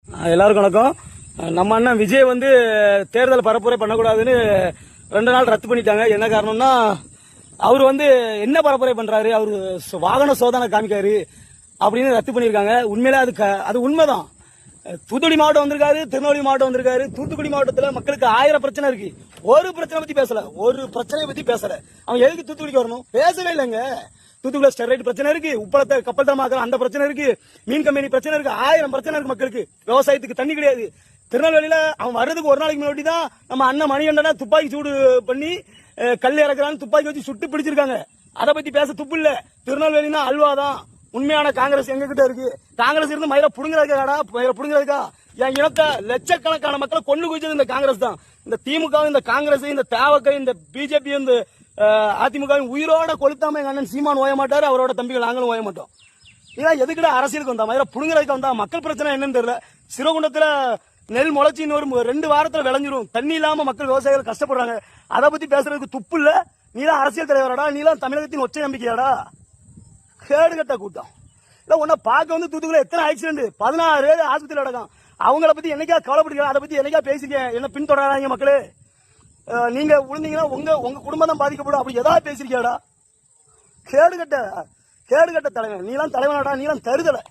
எல்லாருக்கும் வணக்கம். நம்ம அண்ணன் விஜய் வந்து தேர்தல் பரப்புரை பண்ணக்கூடாதுன்னு 2 நாள் ரத்து பண்ணிட்டாங்க. என்ன காரணம்னா அவர் வந்து என்ன பரப்புரை பண்றாரு, அவரு வாகன சோதனை காமிக்காரு அப்படின்னு ரத்து பண்ணிருக்காங்க. உண்மையிலே அது உண்மைதான். தூத்துக்குடி மாவட்டம் வந்திருக்காரு, திருநெல்வேலி மாவட்டம் வந்திருக்காரு. தூத்துக்குடி மாவட்டத்தில் மக்களுக்கு 1000 பிரச்சனை இருக்கு. ஒரு பிரச்சனை பத்தி பேசல, ஒரு பிரச்சனையை பத்தி பேசல. அவன் எதுக்கு தூத்துக்குடிக்கு வரணும்? பேசவே இல்லைங்க. தூத்துக்குடி ஸ்டெர்லைட் பிரச்சனை இருக்கு, உப்பளத்தை கப்பல் தரமாக்குற அந்த பிரச்சனை இருக்கு, மீன் கம்பெனி பிரச்சனை இருக்கு, 1000 பிரச்சனை இருக்கு மக்களுக்கு. விவசாயத்துக்கு தண்ணி கிடையாது. திருநெல்வேலியில அவன் வர்றதுக்கு ஒரு நாளைக்கு முன்னாடி தான் நம்ம அண்ணன் மணிகண்டனை துப்பாக்கி சூடு பண்ணி கல் இறக்குறான்னு துப்பாக்கி வச்சு சுட்டு பிடிச்சிருக்காங்க. அதை பத்தி பேச துப்பு இல்ல. திருநெல்வேலினா அல்வாதான். உண்மையான காங்கிரஸ் எங்க கிட்ட இருக்கு. காங்கிரஸ் இருந்து மயில புடுங்குறதுக்காடா, மயில புடுங்குறதுக்கா? என் இனத்தை லட்சக்கணக்கான மக்களை கொண்டு குவிச்சது இந்த காங்கிரஸ் தான். இந்த திமுக, இந்த காங்கிரஸ், இந்த தேவக்கை, இந்த பிஜேபி, இந்த அதிமுக உயிரோட கொளுத்தாம எங்க அண்ணன் சீமான் ஓய மாட்டாரு, அவரோட தம்பிகள் நாங்களும் ஓய மாட்டோம். இதான் எதுக்கிட்ட அரசியலுக்கு வந்தா, மயில புடுங்குறதுக்கு வந்தா? மக்கள் பிரச்சனை என்னன்னு தெரியல. சிறுகுண்டத்துல நெல் முளைச்சி இன்னொரு 2 வாரத்துல விளைஞ்சிரும். தண்ணி இல்லாம மக்கள் விவசாயிகள் கஷ்டப்படுறாங்க. அதை பத்தி பேசுறதுக்கு துப்பு இல்ல. நீலாம் அரசியல் தலைவராடா? நீலாம் தமிழகத்தின் ஒற்றை நம்பிக்கையாடா? கேடு கட்ட கூட்டம். இல்ல உன்ன பார்க்க வந்து தூத்துக்குள்ள எத்தனை ஆக்சிடென்ட், 16 ஆஸ்பத்திரி அடக்கம். அவங்கள பத்தி என்னைக்கா கவலைப்படுறீங்க? அதை பத்தி என்னைக்கா பேசிருக்கேன்? என்ன பின்தொடராங்க மக்களே? நீங்க விழுந்தீங்கன்னா உங்க குடும்பம் தான் பாதிக்கப்படும். அப்படி ஏதாவது பேசிருக்கியாடா? கேடு கட்ட தலைவன். நீலாம் தலைவனாடா? நீலாம் தருதலை.